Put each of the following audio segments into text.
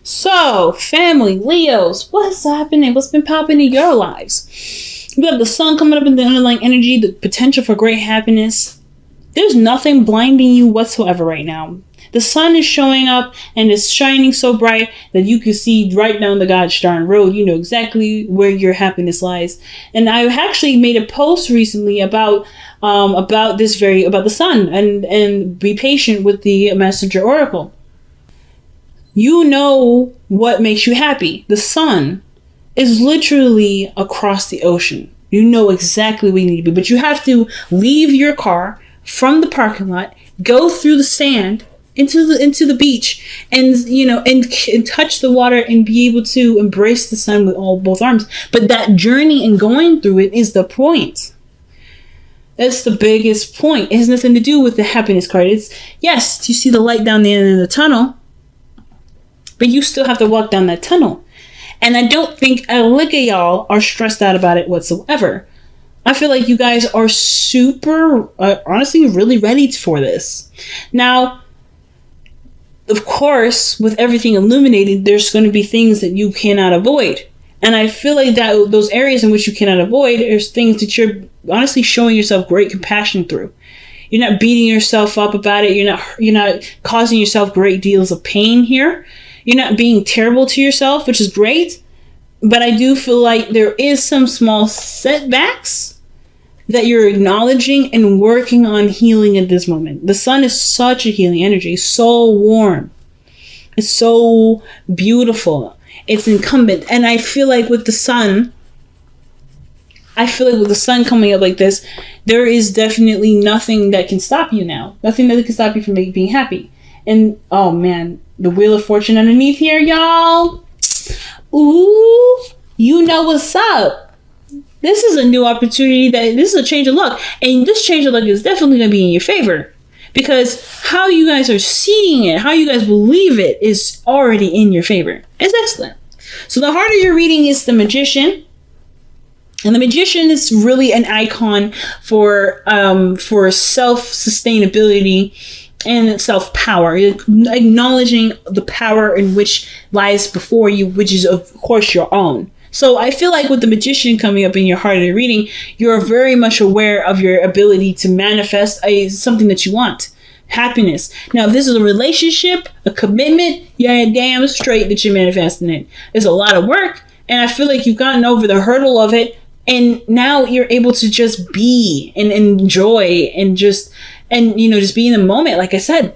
So, family, Leos, what's happening? What's been popping in your lives? We have the sun coming up in the underlying energy, the potential for great happiness. There's nothing blinding you whatsoever right now. The sun is showing up and it's shining so bright that you can see right down the gosh darn road. You know exactly where your happiness lies. And I actually made a post recently about the sun and be patient with the messenger oracle. You know what makes you happy. The sun is literally across the ocean. You know exactly where you need to be, but you have to leave your car from the parking lot, go through the sand into the beach, and and touch the water and be able to embrace the sun with both arms. But that journey and going through it is the point. That's the biggest point. It has nothing to do with the happiness card. It's, yes, you see the light down the end of the tunnel, but you still have to walk down that tunnel. And I don't think a lick of y'all are stressed out about it whatsoever. I feel like you guys are super, honestly, really ready for this. Now, of course, with everything illuminated, there's going to be things that you cannot avoid. And I feel like that those areas in which you cannot avoid are things that you're honestly showing yourself great compassion through. You're not beating yourself up about it. You're not causing yourself great deals of pain here. You're not being terrible to yourself, which is great. But I do feel like there is some small setbacks that you're acknowledging and working on healing at this moment. The sun is such a healing energy. It's so warm. It's so beautiful. It's incumbent. And I feel like with the sun coming up like this, there is definitely nothing that can stop you now. Nothing that can stop you from being happy. And, oh man, the Wheel of Fortune underneath here, y'all. Ooh, you know what's up. This is a new opportunity. This is a change of luck. And this change of luck is definitely going to be in your favor. Because how you guys are seeing it, how you guys believe it, is already in your favor. It's excellent. So the heart of your reading is the Magician. And the Magician is really an icon for self-sustainability and self-power, acknowledging the power in which lies before you, which is of course your own. So I feel like with the Magician coming up in your heart of the reading, you're very much aware of your ability to manifest something that you want. Happiness. Now, if this is a relationship, a commitment, you're damn straight that you're manifesting it. It's a lot of work, and I feel like you've gotten over the hurdle of it, and now you're able to just be and enjoy and just be in the moment, like I said.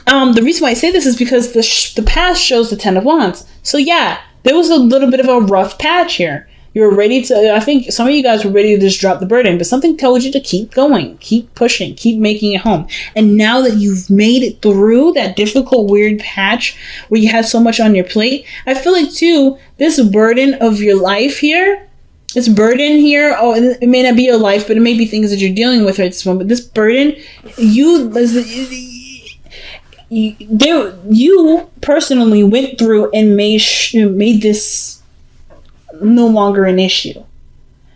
The reason why I say this is because the past shows the Ten of Wands. So yeah, there was a little bit of a rough patch here. You're ready to, I think some of you guys were ready to just drop the burden, but something told you to keep going, keep pushing, keep making it home. And now that you've made it through that difficult, weird patch where you had so much on your plate, I feel like too, this burden of your life here, this burden here, it may not be your life, but it may be things that you're dealing with at this moment. But this burden, you personally went through and made this no longer an issue.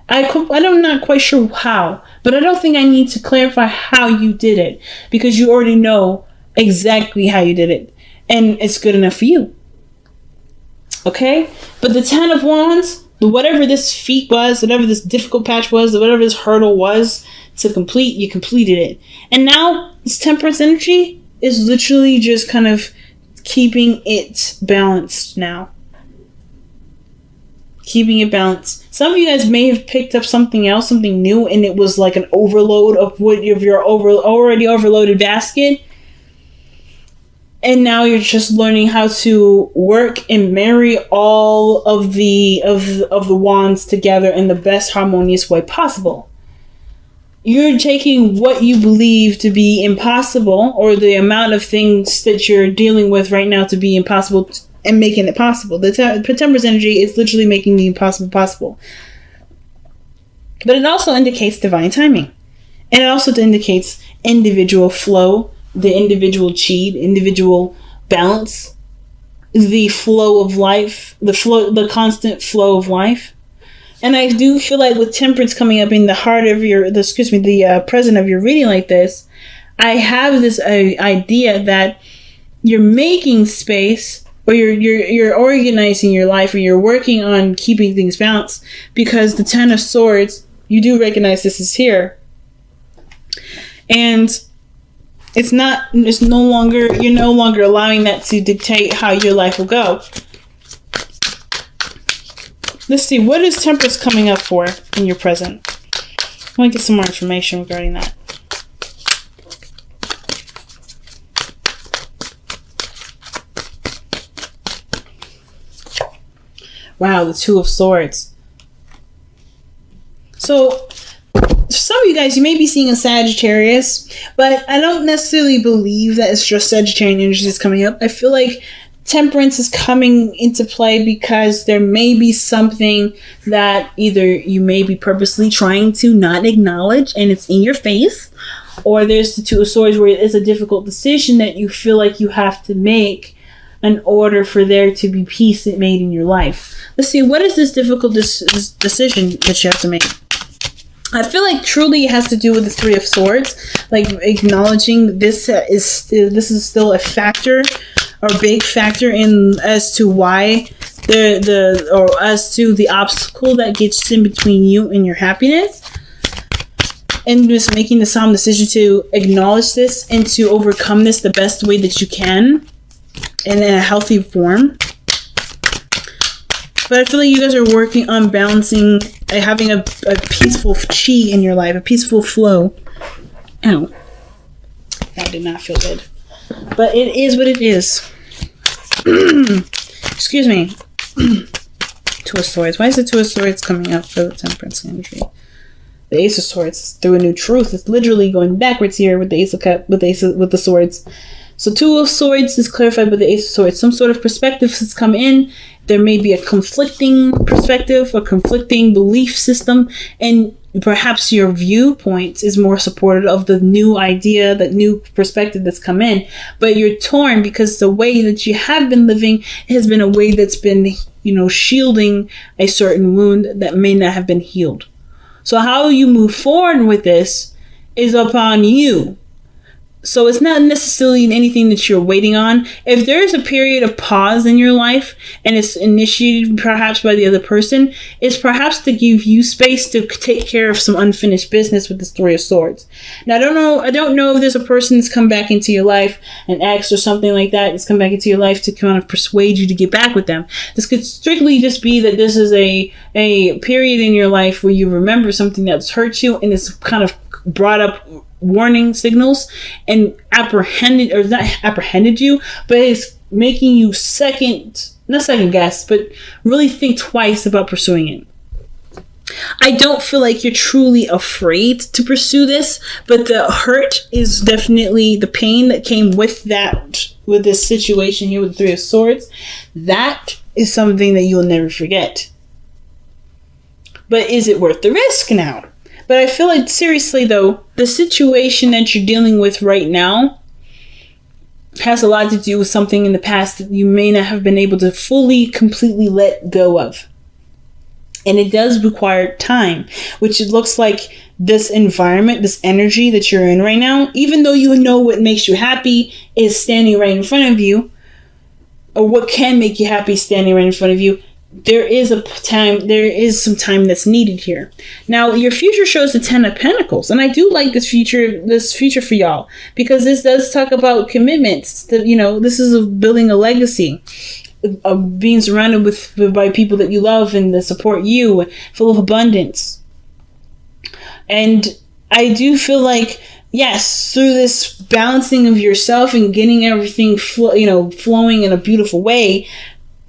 I'm not quite sure how, but I don't think I need to clarify how you did it, because you already know exactly how you did it, and it's good enough for you. Okay? But the Ten of Wands, whatever this feat was, whatever this difficult patch was, whatever this hurdle was to complete, you completed it. And now this Temperance energy is literally just kind of keeping it balanced now. Keeping it balanced. Some of you guys may have picked up something else, something new, and it was like an overload of your already overloaded basket. And now you're just learning how to work and marry all of the wands together in the best harmonious way possible. You're taking what you believe to be impossible, or the amount of things that you're dealing with right now to be impossible, and making it possible. The Temperance energy is literally making the impossible possible. But it also indicates divine timing. And it also indicates individual flow, the individual chi, individual balance, the flow of life, the constant flow of life. And I do feel like with Temperance coming up in the heart of the present of your reading like this, I have this idea that you're making space, or you're organizing your life, or you're working on keeping things balanced, because the Ten of Swords, you do recognize this is here. And you're no longer allowing that to dictate how your life will go. Let's see, what is Temperance coming up for in your present? I want to get some more information regarding that. Wow, the Two of Swords. So, some of you guys, you may be seeing a Sagittarius, but I don't necessarily believe that it's just Sagittarian energy that's coming up. I feel like Temperance is coming into play because there may be something that either you may be purposely trying to not acknowledge and it's in your face, or there's the Two of Swords where it is a difficult decision that you feel like you have to make in order for there to be peace made in your life. Let's see, what is this difficult this decision that you have to make? I feel like truly it has to do with the Three of Swords, like acknowledging this is still a factor, or big factor in as to why or as to the obstacle that gets in between you and your happiness, and just making the solemn decision to acknowledge this and to overcome this the best way that you can and in a healthy form. But I feel like you guys are working on balancing, having a peaceful chi in your life, a peaceful flow. Ow. That did not feel good. But it is what it is. Excuse me. Two of Swords. Why is the Two of Swords coming up for the Temperance energy? The Ace of Swords through a new truth. It's literally going backwards here with the Ace of Cups, with the Swords. So Two of Swords is clarified by the Ace of Swords. Some sort of perspective has come in. There may be a conflicting perspective, a conflicting belief system, and perhaps your viewpoint is more supportive of the new idea, that new perspective that's come in. But you're torn because the way that you have been living has been a way that's been, shielding a certain wound that may not have been healed. So how you move forward with this is upon you. So it's not necessarily anything that you're waiting on. If there's a period of pause in your life and it's initiated perhaps by the other person, it's perhaps to give you space to take care of some unfinished business with the Three of Swords. Now, I don't know if there's a person that's come back into your life, an ex or something like that, that's come back into your life to kind of persuade you to get back with them. This could strictly just be that this is a period in your life where you remember something that's hurt you and it's kind of brought up warning signals and not apprehended you, but it's making you not second guess, but really think twice about pursuing it. I don't feel like you're truly afraid to pursue this, but the hurt is definitely the pain that came with this situation here with the Three of Swords. That is something that you'll never forget. But is it worth the risk now? But I feel like, seriously though, the situation that you're dealing with right now has a lot to do with something in the past that you may not have been able to completely let go of. And it does require time, which it looks like this environment, this energy that you're in right now, even though you know what makes you happy is standing right in front of you, or what can make you happy standing right in front of you, there is some time that's needed here. Now, your future shows the Ten of Pentacles, and I do like this future for y'all, because this does talk about commitments. This is building a legacy, of being surrounded by people that you love and that support you, full of abundance. And I do feel like, yes, through this balancing of yourself and getting everything flowing in a beautiful way,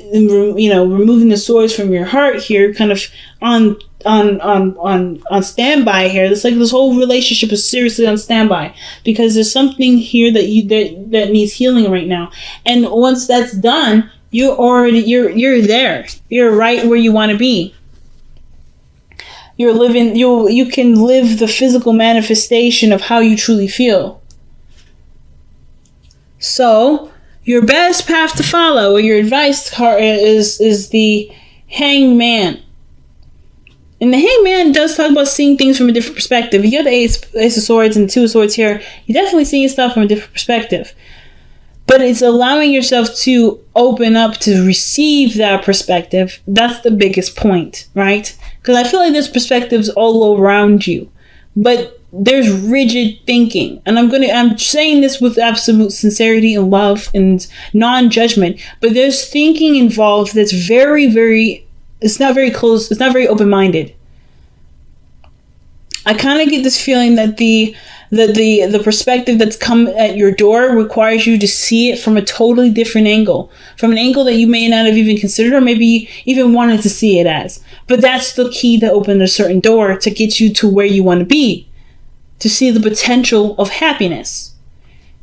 removing the swords from your heart here, kind of on standby here. It's like this whole relationship is seriously on standby because there's something here that needs healing right now. And once that's done, you're there. You're right where you want to be. You're living. You can live the physical manifestation of how you truly feel. So, your best path to follow, or your advice card, is the Hangman. And the Hangman does talk about seeing things from a different perspective. You got the Ace of Swords and the Two of Swords here. You're definitely seeing stuff from a different perspective. But it's allowing yourself to open up to receive that perspective. That's the biggest point, right? Because I feel like there's perspectives all around you, but there's rigid thinking. And I'm saying this with absolute sincerity and love and non-judgment, but there's thinking involved that's very, very, it's not very close, it's not very open-minded. I kind of get this feeling that the perspective that's come at your door requires you to see it from a totally different angle, from an angle that you may not have even considered or maybe even wanted to see it as. But that's the key to open a certain door to get you to where you want to be, to see the potential of happiness.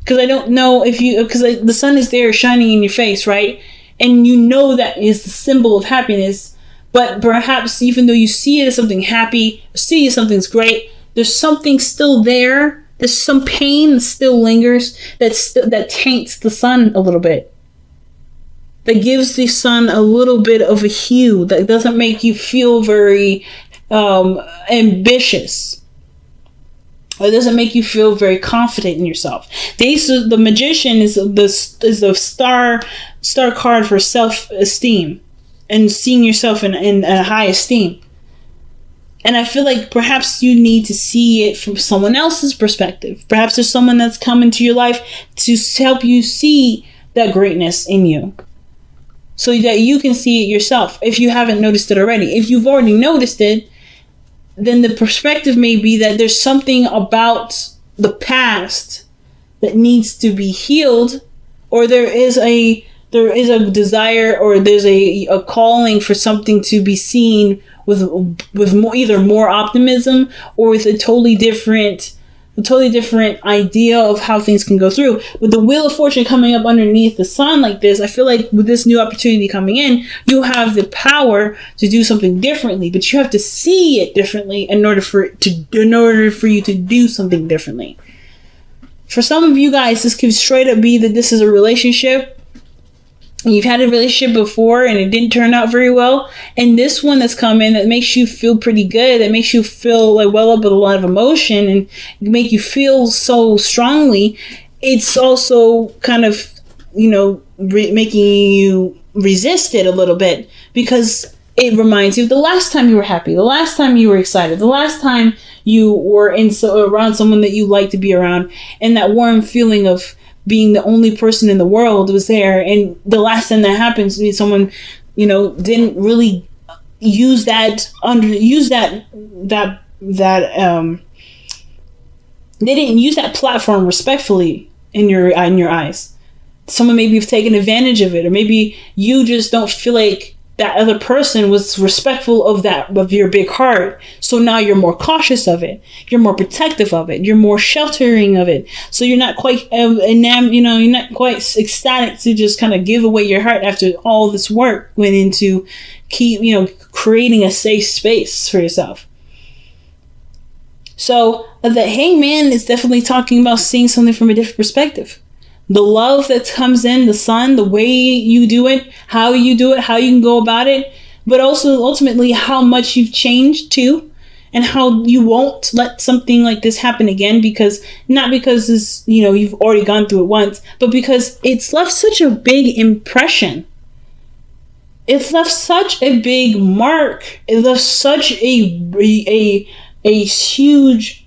Because I don't know if you, because the sun is there shining in your face, right? And you know that is the symbol of happiness. But perhaps even though you see it as something happy, see it as something's great, there's something still there. There's some pain that still lingers that taints the sun a little bit. That gives the sun a little bit of a hue that doesn't make you feel very ambitious. Or it doesn't make you feel very confident in yourself. The magician is the star card for self-esteem and seeing yourself in a high esteem. And I feel like perhaps you need to see it from someone else's perspective. Perhaps there's someone that's come into your life to help you see that greatness in you, so that you can see it yourself if you haven't noticed it already. If you've already noticed it, then the perspective may be that there's something about the past that needs to be healed, or there is a desire, or there's a calling for something to be seen with either more optimism or with a totally different idea of how things can go through. With the Wheel of Fortune coming up underneath the sun like this, I feel like with this new opportunity coming in, you have the power to do something differently, but you have to see it differently in order for you to do something differently. For some of you guys, this could straight up be that this is a relationship. You've had a relationship before and it didn't turn out very well. And this one that's coming that makes you feel pretty good, that makes you feel like well up with a lot of emotion and make you feel so strongly. It's also kind of, making you resist it a little bit, because it reminds you of the last time you were happy, the last time you were excited, the last time you were around someone that you like to be around, and that warm feeling of being the only person in the world was there. And the last time that happens, someone, didn't really use that they didn't use that platform respectfully in your eyes. Someone maybe have taken advantage of it, or maybe you just don't feel like that other person was respectful of your big heart. So now you're more cautious of it. You're more protective of it. You're more sheltering of it. So you're not quite you're not quite ecstatic to just kind of give away your heart after all this work went into creating a safe space for yourself. So the Hangman is definitely talking about seeing something from a different perspective. The love that comes in, the sun, the way you do it, how you can go about it, but also ultimately how much you've changed too, and how you won't let something like this happen again, not because it's, you've already gone through it once, but because it's left such a big impression. It's left such a big mark. It left such a huge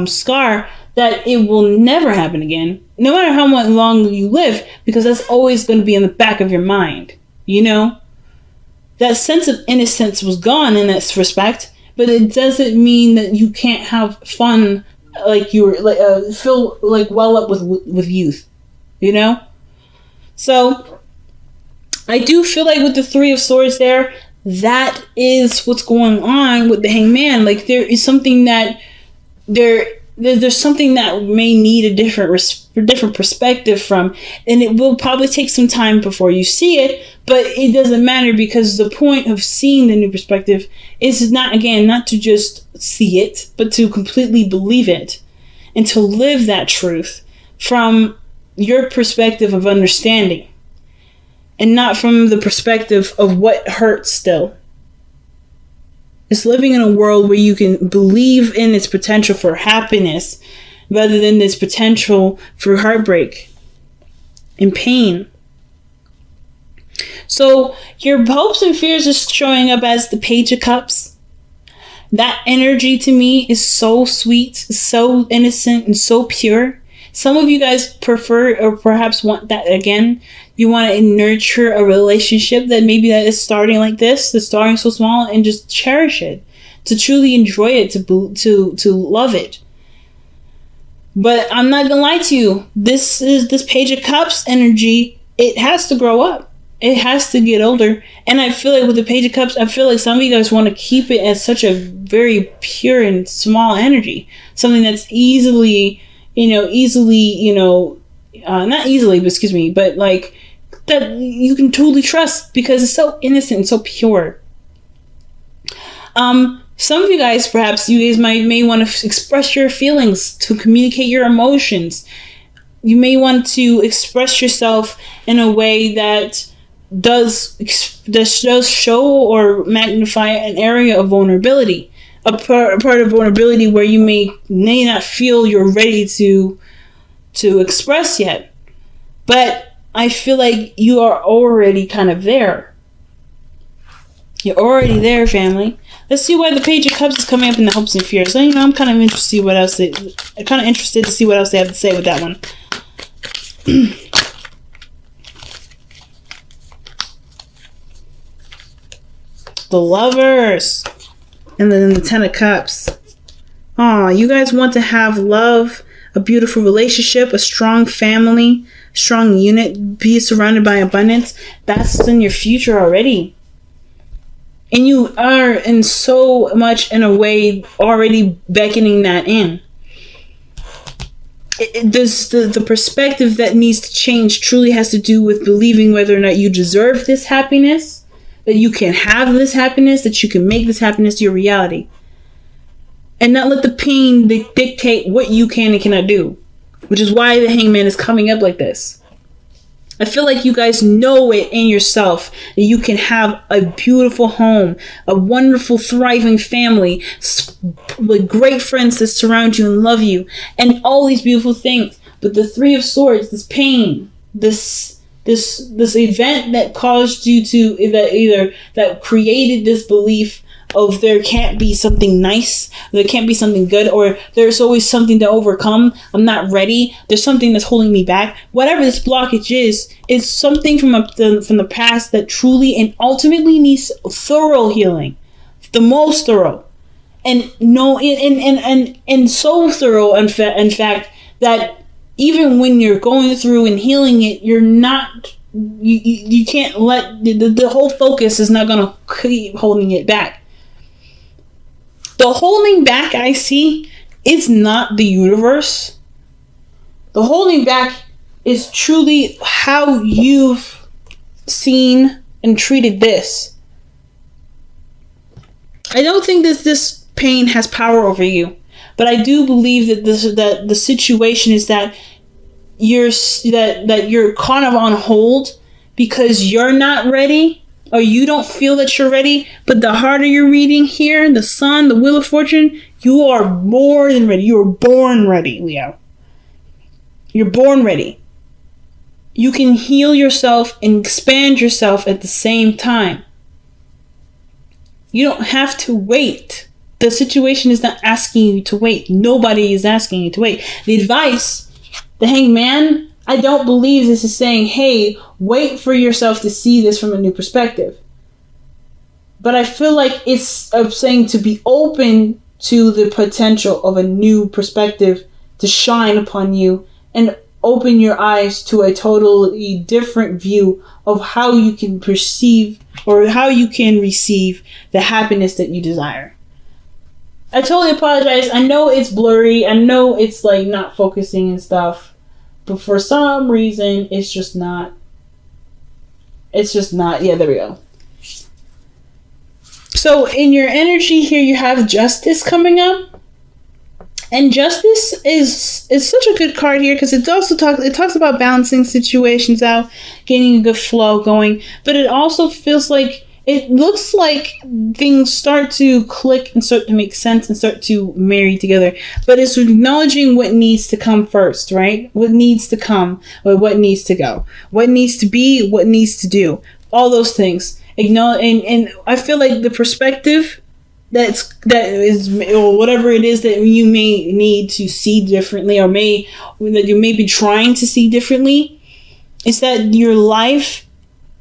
scar that it will never happen again, no matter how much long you live, because that's always going to be in the back of your mind. That sense of innocence was gone in this respect, but it doesn't mean that you can't have fun, like you were feel like well up with youth, So I do feel like with the Three of Swords there, that is what's going on with the Hangman. Like there is something that there's something that may need a different perspective from, and it will probably take some time before you see it, but it doesn't matter, because the point of seeing the new perspective is not to just see it, but to completely believe it and to live that truth from your perspective of understanding and not from the perspective of what hurts still. It's living in a world where you can believe in its potential for happiness rather than its potential for heartbreak. in pain. So your hopes and fears is showing up as the Page of Cups. That energy to me is so sweet, so innocent, and so pure. Some of you guys prefer or perhaps want that again. You want to nurture a relationship that maybe that is starting like this, that's starting so small, and just cherish it, to truly enjoy it, to love it. But I'm not gonna lie to you. This Page of Cups energy. It has to grow up. It has to get older. And I feel like with the Page of Cups, I feel like some of you guys want to keep it as such a very pure and small energy. Something that's easily, not easily, but excuse me, but like that you can totally trust because it's so innocent and so pure. Some of you guys, perhaps you guys may want to express your feelings, to communicate your emotions. You may want to express yourself in a way that does show or magnify an area of vulnerability, a part of vulnerability where you may not feel you're ready to express yet. But I feel like you are already kind of there. You're already there, family. Let's see why the Page of Cups is coming up in the hopes and fears. So, I'm kind of interested to see what else they have to say with that one. The Lovers. And then the Ten of Cups. Aw, you guys want to have love, a beautiful relationship, a strong family, strong unit, be surrounded by abundance. That's in your future already. And you are in so much in a way already beckoning that in. The perspective that needs to change truly has to do with believing whether or not you deserve this happiness, that you can have this happiness, that you can make this happiness your reality. And not let the pain dictate what you can and cannot do. Which is why the Hangman is coming up like this. I feel like you guys know it in yourself that you can have a beautiful home, a wonderful, thriving family, with great friends that surround you and love you, and all these beautiful things. But the Three of Swords, this pain, this event that caused you that created this belief of there can't be something nice, there can't be something good, or there's always something to overcome. I'm not ready. There's something that's holding me back. Whatever this blockage is, it's something from the past that truly and ultimately needs thorough healing, the most thorough, and so thorough. In fact, that even when you're going through and healing it, you're not. You can't let the whole focus is not gonna keep holding it back. The holding back I see is not the universe. The holding back is truly how you've seen and treated this. I don't think that this pain has power over you, but I do believe that the situation is that you're kind of on hold because you're not ready. Or you don't feel that you're ready, but the harder you're reading here, the Sun, the Wheel of Fortune, you are more than ready. You are born ready, Leo. You're born ready. You can heal yourself and expand yourself at the same time. You don't have to wait. The situation is not asking you to wait. Nobody is asking you to wait. The advice, the Hangman, I don't believe this is saying, hey, wait for yourself to see this from a new perspective. But I feel like it's saying to be open to the potential of a new perspective to shine upon you and open your eyes to a totally different view of how you can perceive or how you can receive the happiness that you desire. I totally apologize. I know it's blurry. I know it's like not focusing and stuff. But for some reason, it's just not. Yeah, there we go. So in your energy here, you have Justice coming up. And Justice is such a good card here because it talks about balancing situations out, getting a good flow going. But it also feels like it looks like things start to click and start to make sense and start to marry together. But it's acknowledging what needs to come first, right? What needs to come, or what needs to go, what needs to be, what needs to do, all those things. Acknowledge, and I feel like the perspective that is, or whatever it is that you may need to see differently, or that you may be trying to see differently, is that your life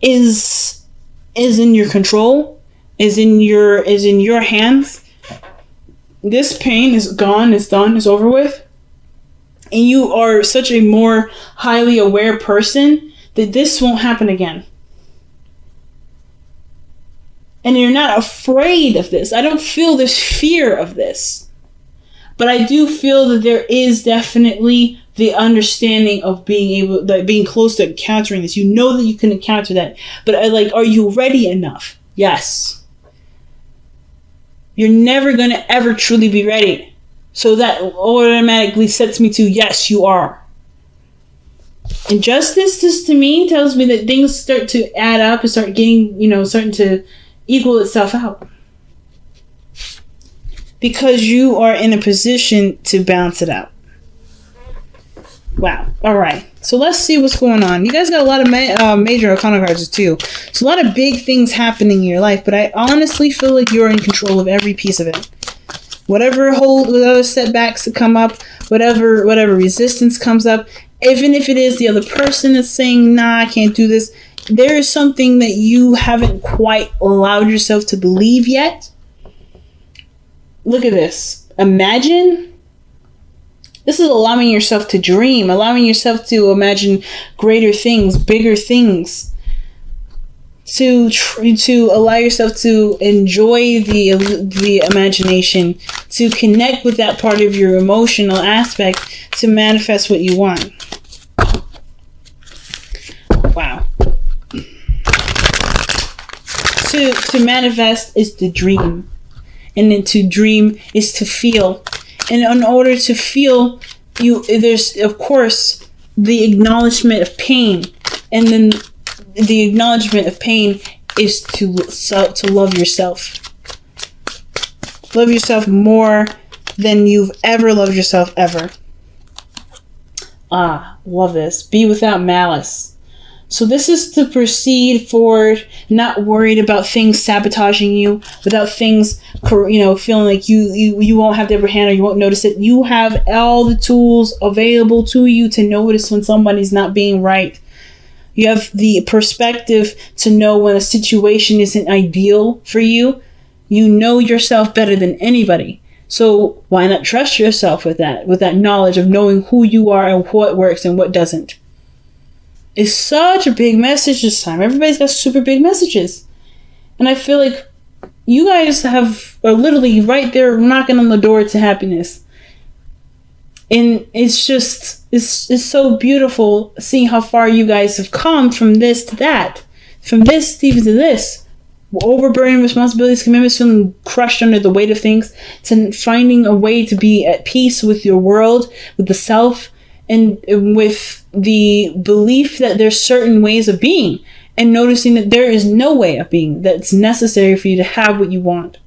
is in your control, is in your hands. This pain is gone, it's done, it's over with. And you are such a more highly aware person that this won't happen again. And you're not afraid of this. I don't feel this fear of this. But I do feel that there is definitely the understanding of being close to encountering this. You know that you can encounter that. But are you ready enough? Yes. You're never going to ever truly be ready. So that automatically sets me to, yes, you are. And justice, to me, tells me that things start to add up and start getting, starting to equal itself out. Because you are in a position to balance it out. Wow. All right. So let's see what's going on. You guys got a lot of major arcana cards too. So a lot of big things happening in your life, but I honestly feel like you're in control of every piece of it. Whatever setbacks that come up, whatever resistance comes up, even if it is the other person that's saying, nah, I can't do this, there is something that you haven't quite allowed yourself to believe yet. Look at this. Imagine. This is allowing yourself to dream, allowing yourself to imagine greater things, bigger things. To allow yourself to enjoy the imagination, to connect with that part of your emotional aspect, to manifest what you want. Wow. To manifest is to dream. And then to dream is to feel. And in order to feel, there's, of course, the acknowledgement of pain. And then the acknowledgement of pain is to love yourself. Love yourself more than you've ever loved yourself ever. Love this. Be without malice. So this is to proceed forward, not worried about things sabotaging you, without things, feeling like you won't have the upper hand or you won't notice it. You have all the tools available to you to notice when somebody's not being right. You have the perspective to know when a situation isn't ideal for you. You know yourself better than anybody. So why not trust yourself with that knowledge of knowing who you are and what works and what doesn't. It's such a big message this time. Everybody's got super big messages. And I feel like you guys are literally right there knocking on the door to happiness. And it's so beautiful seeing how far you guys have come from this to that. From this even to this. Overburdened responsibilities, commitments, feeling crushed under the weight of things, to finding a way to be at peace with your world, with the self, and with the belief that there's certain ways of being, and noticing that there is no way of being that's necessary for you to have what you want.